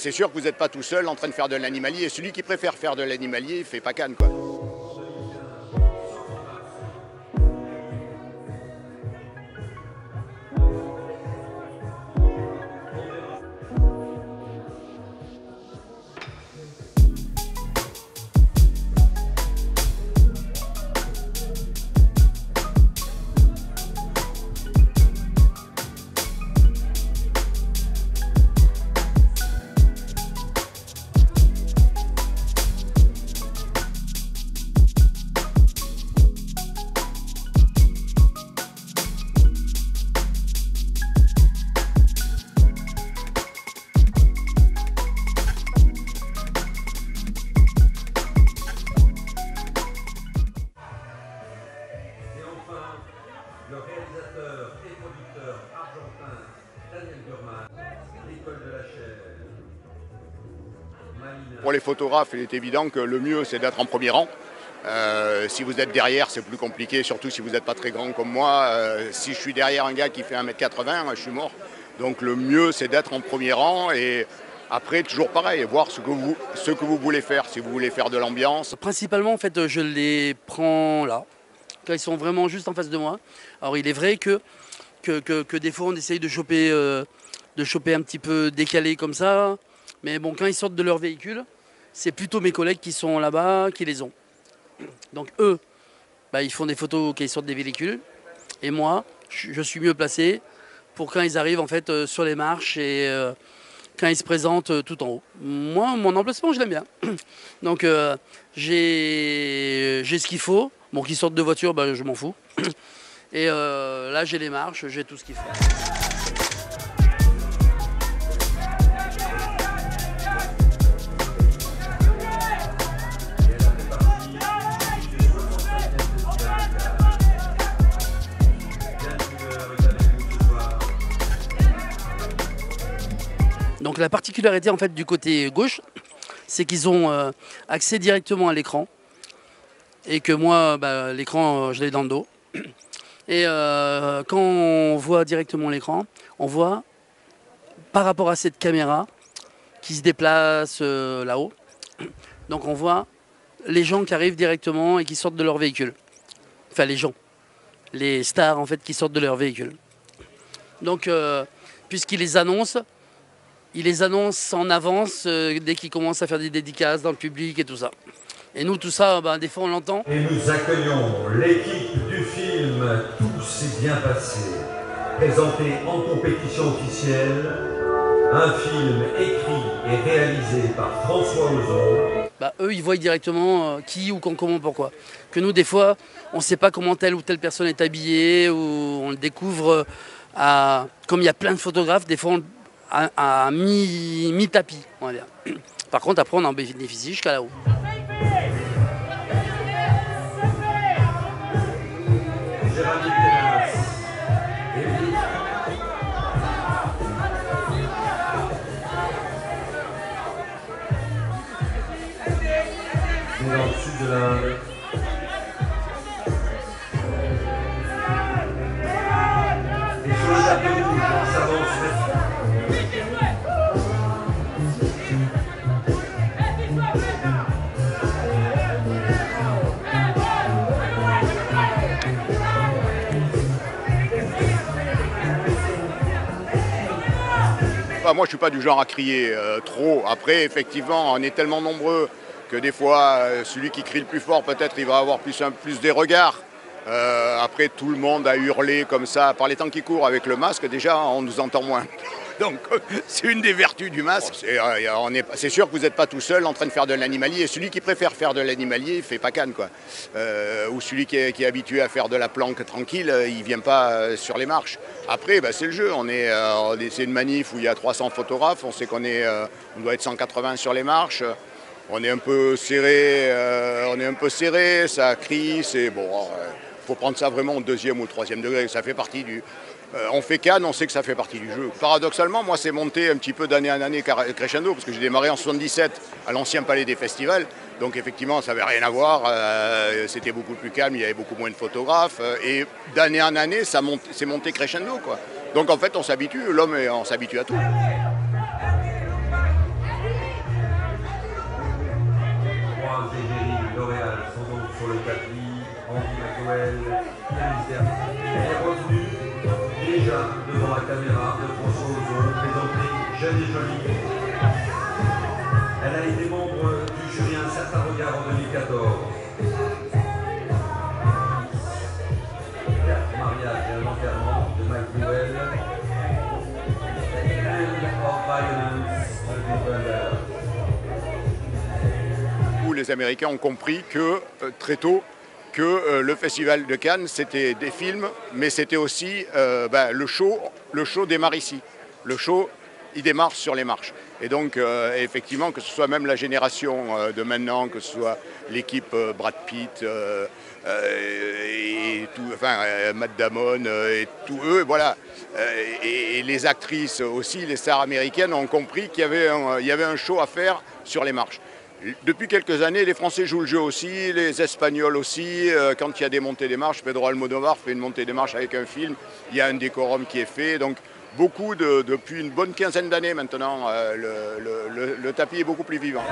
C'est sûr que vous n'êtes pas tout seul en train de faire de l'animalier. Celui qui préfère faire de l'animalier, il fait pas Cannes, quoi. Le réalisateur et producteur argentin Daniel Burman, l'école de la chair. Pour les photographes, il est évident que le mieux, c'est d'être en premier rang. Si vous êtes derrière, c'est plus compliqué, surtout si vous n'êtes pas très grand comme moi. Si je suis derrière un gars qui fait 1m80, je suis mort. Donc le mieux, c'est d'être en premier rang et après, toujours pareil, voir ce que vous voulez faire. Si vous voulez faire de l'ambiance. Principalement, en fait, je les prends là, quand ils sont vraiment juste en face de moi. Alors il est vrai que des fois, on essaye de choper un petit peu décalé comme ça. Mais bon, quand ils sortent de leur véhicule, c'est plutôt mes collègues qui sont là-bas qui les ont. Donc eux, ils font des photos quand ils sortent des véhicules. Et moi, je suis mieux placé pour quand ils arrivent en fait sur les marches et quand ils se présentent tout en haut. Moi, mon emplacement, je l'aime bien. Donc j'ai ce qu'il faut. Bon, qu'ils sortent de voiture, je m'en fous. Et là, j'ai les marches, j'ai tout ce qu'il faut. Donc la particularité en fait du côté gauche, c'est qu'ils ont accès directement à l'écran et que moi, l'écran, je l'ai dans le dos. Et quand on voit directement l'écran, on voit par rapport à cette caméra qui se déplace là-haut. Donc on voit les gens qui arrivent directement et qui sortent de leur véhicule. Enfin les gens, les stars en fait qui sortent de leur véhicule. Donc puisqu'ils les annoncent, ils les annoncent en avance dès qu'ils commencent à faire des dédicaces dans le public et tout ça. Et nous, tout ça, des fois, on l'entend. Et nous accueillons l'équipe du film Tout s'est bien passé, présenté en compétition officielle, un film écrit et réalisé par François Ozon. Eux, ils voient directement qui, ou quand, comment, pourquoi. Que nous, des fois, on ne sait pas comment telle ou telle personne est habillée, ou on le découvre comme il y a plein de photographes, des fois, à mi-tapis, on va dire. Par contre, après, on en bénéficie jusqu'à là-haut. Dans le sud de l'Inde. Les choses à peu rouges, on s'avance. Moi, je ne suis pas du genre à crier trop. Après, effectivement, on est tellement nombreux que des fois, celui qui crie le plus fort, peut-être, il va avoir plus des regards. Après, tout le monde a hurlé comme ça. Par les temps qui courent avec le masque, déjà, on nous entend moins. Donc, c'est une des vertus du masque. C'est sûr que vous n'êtes pas tout seul en train de faire de l'animalier. Celui qui préfère faire de l'animalier, il ne fait pas Cannes, quoi. Ou celui qui est habitué à faire de la planque tranquille, il ne vient pas sur les marches. Après, c'est le jeu. C'est une manif où il y a 300 photographes. On sait qu'on doit être 180 sur les marches. On est un peu serré, ça crie, c'est bon. Faut prendre ça vraiment au deuxième ou troisième degré. Ça fait partie du. On fait Cannes, on sait que ça fait partie du jeu. Paradoxalement, moi, c'est monté un petit peu d'année en année crescendo, parce que j'ai démarré en 77 à l'ancien Palais des Festivals. Donc effectivement, ça n'avait rien à voir. C'était beaucoup plus calme, il y avait beaucoup moins de photographes. Et d'année en année, c'est monté crescendo, quoi. Donc en fait, on s'habitue. L'homme, on s'habitue à tout. sur le tapis, Andy McDowell, pianiste. Elle est revenue déjà devant la caméra de François Ozon, présentée jeune et jolie. Elle a été membre du jury Un certain regard en 2014. Mariage et un enterrement de McDowell. End of Violence de November. Où les Américains ont compris que très tôt que le Festival de Cannes c'était des films, mais c'était aussi le show démarre ici. Le show, il démarre sur les marches. Et donc, effectivement, que ce soit même la génération de maintenant, que ce soit l'équipe Brad Pitt, et tout, Matt Damon, et tous eux, voilà. Et les actrices aussi, les stars américaines ont compris qu'il y avait un show à faire sur les marches. Depuis quelques années, les Français jouent le jeu aussi, les Espagnols aussi. Quand il y a des montées des marches, Pedro Almodóvar fait une montée des marches avec un film. Il y a un décorum qui est fait. Donc, depuis une bonne quinzaine d'années maintenant, le tapis est beaucoup plus vivant.